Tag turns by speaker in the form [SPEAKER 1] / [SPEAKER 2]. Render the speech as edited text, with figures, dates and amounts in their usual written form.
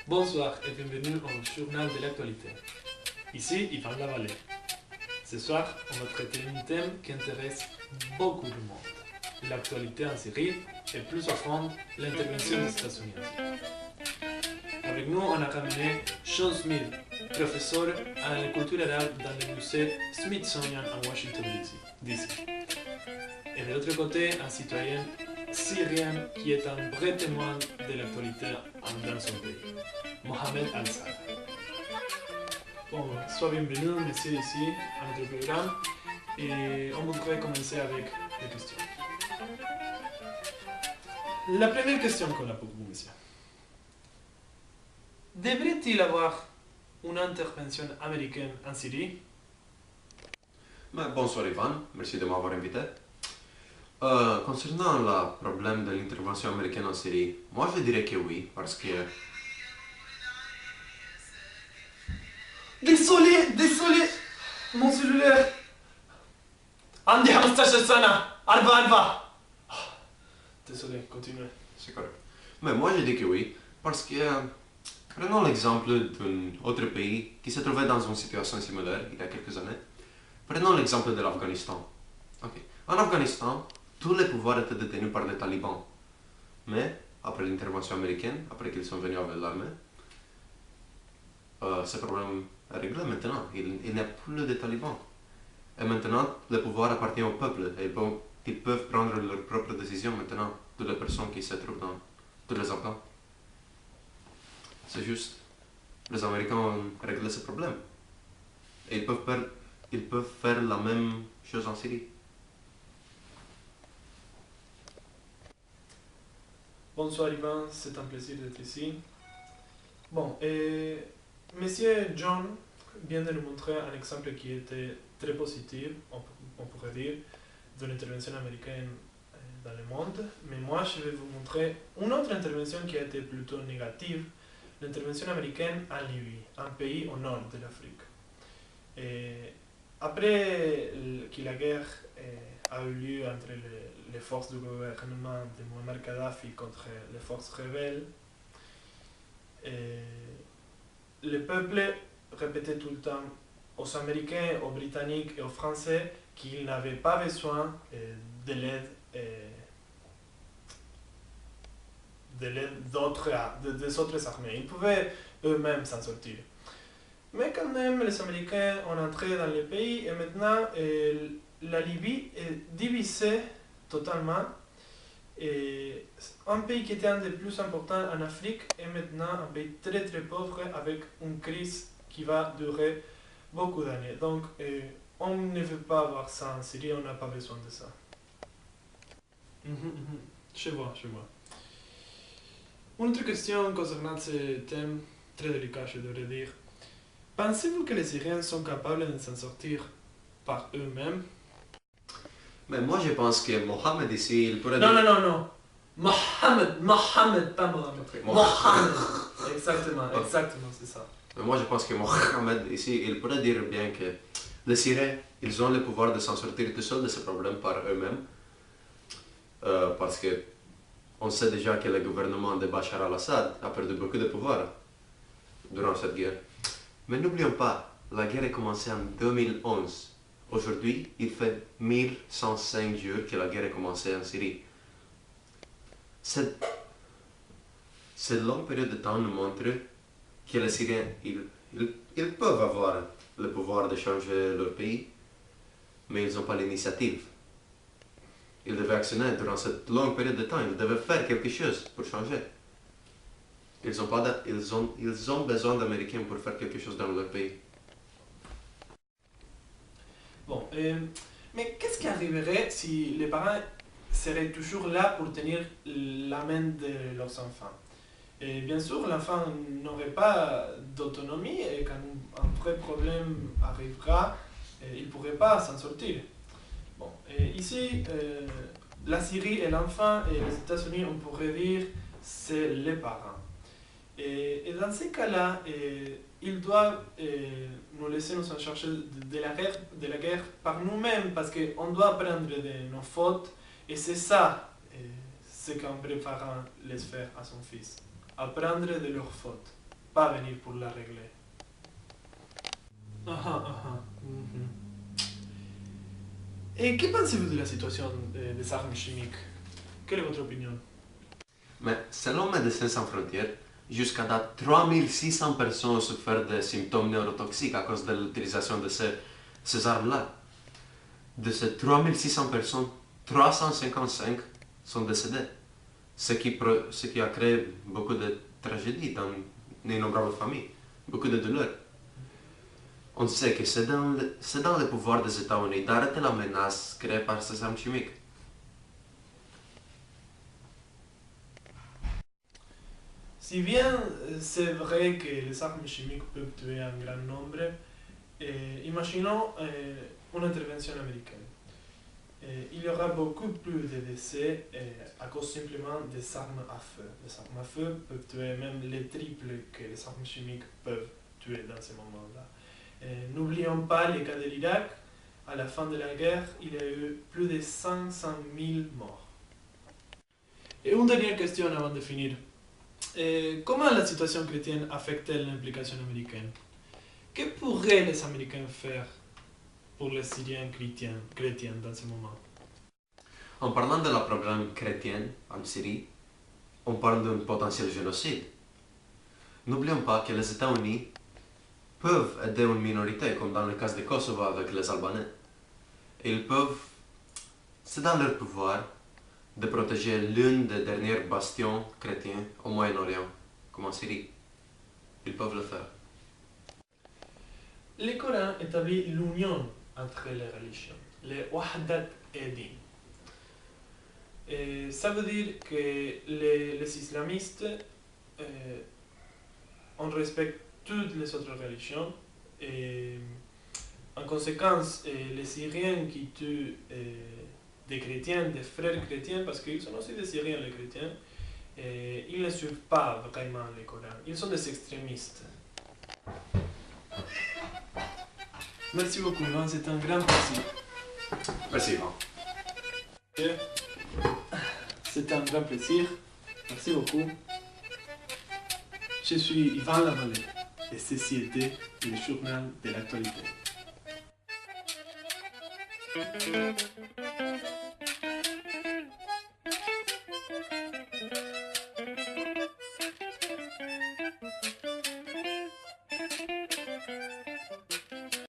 [SPEAKER 1] Bonsoir et bienvenue au journal de l'actualité. Ici, Yvan Lavallée. Ce soir, on va traiter un thème qui intéresse beaucoup de monde. L'actualité en Syrie et plus à fond, l'intervention des États-Unis en Syrie. Avec nous, on a ramené Sean Smith, professeur à la culture arabe dans le musée Smithsonian à Washington DC. Et de l'autre côté, un citoyen syrien qui est un vrai témoin de l'actualité dans son pays, Mohamed Al-Salah. Bon, sois bienvenue, monsieur, ici, à notre programme. Et on voudrait commencer avec les questions. La première question qu'on a pour vous, monsieur. Devrait-il avoir une intervention américaine en Syrie?
[SPEAKER 2] Bonsoir Ivan, merci de m'avoir invité. Concernant le problème de l'intervention américaine en Syrie, moi je dirais que oui, parce que...
[SPEAKER 1] Désolé, mon cellulaire. عندي 15 سنة. أربعة. Désolé, continuez.
[SPEAKER 2] C'est correct. Mais moi je dis que oui, parce que... prenons l'exemple d'un autre pays qui se trouvait dans une situation similaire il y a quelques années. Prenons l'exemple de l'Afghanistan. Okay. En Afghanistan, tous les pouvoirs étaient détenus par les talibans. Mais, après l'intervention américaine, après qu'ils sont venus avec l'armée, ce problème est réglé maintenant. Il n'y a plus de talibans. Et maintenant, le pouvoir appartient au peuple. Et ils peuvent prendre leurs propres décisions maintenant, toutes les personnes qui se trouvent dans tous les Afghans. C'est juste, les Américains ont réglé ce problème. Et ils peuvent faire la même chose en Syrie.
[SPEAKER 1] Bonsoir Ivan, c'est un plaisir d'être ici. Bon, Monsieur John vient de nous montrer un exemple qui était très positif, on pourrait dire, de l'intervention américaine dans le monde. Mais moi, je vais vous montrer une autre intervention qui a été plutôt négative, l'intervention américaine en Libye, un pays au nord de l'Afrique. Après que la guerre a eu lieu entre les forces du gouvernement de Muammar Kadhafi contre les forces rebelles, le peuple répétait tout le temps aux Américains, aux Britanniques et aux Français qu'ils n'avaient pas besoin de l'aide des autres armées. Ils pouvaient eux-mêmes s'en sortir. Mais quand même, les Américains ont entré dans le pays et maintenant, la Libye est divisée totalement. Et un pays qui était un des plus importants en Afrique est maintenant un pays très très pauvre avec une crise qui va durer beaucoup d'années. Donc, on ne veut pas avoir ça en Syrie, on n'a pas besoin de ça. Je vois. Une autre question concernant ce thème très délicat, je devrais dire. Pensez-vous que les Syriens sont capables de s'en sortir par eux-mêmes?
[SPEAKER 2] Mais moi je pense que Mohamed ici, il pourrait...
[SPEAKER 1] Non. Mohamed, pas Mohamed. Mohamed. Exactement, c'est ça.
[SPEAKER 2] Mais moi je pense que Mohamed ici, il pourrait dire bien que les Syriens, ils ont le pouvoir de s'en sortir tout seuls de ce problème par eux-mêmes. Parce que on sait déjà que le gouvernement de Bachar al-Assad a perdu beaucoup de pouvoir durant cette guerre. Mais n'oublions pas, la guerre a commencé en 2011. Aujourd'hui, il fait 1105 jours que la guerre a commencé en Syrie. Cette longue période de temps nous montre que les Syriens, ils peuvent avoir le pouvoir de changer leur pays, mais ils n'ont pas l'initiative. Ils devaient actionner durant cette longue période de temps, ils devaient faire quelque chose pour changer. Ils ont besoin d'Américains pour faire quelque chose dans leur pays.
[SPEAKER 1] Bon, mais qu'est-ce qui arriverait si les parents seraient toujours là pour tenir la main de leurs enfants? Et bien sûr, l'enfant n'aurait pas d'autonomie et quand un vrai problème arrivera, il ne pourrait pas s'en sortir. Bon, ici, la Syrie et l'enfant et les États-Unis, on pourrait dire, c'est les parents. Et dans ces cas-là, ils doivent nous laisser nous en charger de la guerre par nous-mêmes, parce qu'on doit apprendre de nos fautes, et c'est ça ce qu'un vrai parent laisse faire à son fils, apprendre de leurs fautes. pas venir pour la régler. Mhm. Et que pensez-vous de la situation des armes chimiques? Quelle est votre opinion?
[SPEAKER 2] Mais selon Médecins Sans Frontières, jusqu'à date, 3600 personnes ont souffert de symptômes neurotoxiques à cause de l'utilisation de ces armes-là. De ces 3600 personnes, 355 sont décédées, ce qui a créé beaucoup de tragédies dans d'innombrables familles, beaucoup de douleurs. On sait que c'est dans le pouvoir des États-Unis d'arrêter la menace créée par ces armes chimiques.
[SPEAKER 1] Si bien c'est vrai que les armes chimiques peuvent tuer un grand nombre, imaginons une intervention américaine. Il y aura beaucoup plus de décès à cause simplement des armes à feu. Les armes à feu peuvent tuer même les triples que les armes chimiques peuvent tuer dans ce moment-là. N'oublions pas les cas de l'Irak. À la fin de la guerre, il y a eu plus de 500 000 morts. Et une dernière question avant de finir. Comment la situation chrétienne affecte-t-elle l'implication américaine? Que pourraient les Américains faire pour les Syriens chrétiens dans ce moment?
[SPEAKER 2] En parlant de la problème chrétien en Syrie, on parle d'un potentiel génocide. N'oublions pas que les États-Unis peuvent aider une minorité, comme dans le cas de Kosovo avec les Albanais. Et c'est dans leur pouvoir de protéger l'une des dernières bastions chrétiens au Moyen-Orient, comme en Syrie. Ils peuvent le faire.
[SPEAKER 1] Le Coran établit l'union entre les religions, le wahdat edin. Ça veut dire que les islamistes, on respecte toutes les autres religions et en conséquence, les Syriens qui tuent des chrétiens, des frères chrétiens, parce qu'ils sont aussi des Syriens les chrétiens, ils ne suivent pas vraiment le Coran, ils sont des extrémistes. Merci beaucoup, Ivan, c'est un grand plaisir.
[SPEAKER 2] Merci, Ivan.
[SPEAKER 1] C'est un grand plaisir. Merci beaucoup. Je suis Ivan Lavallée et ceci était le journal de l'actualité.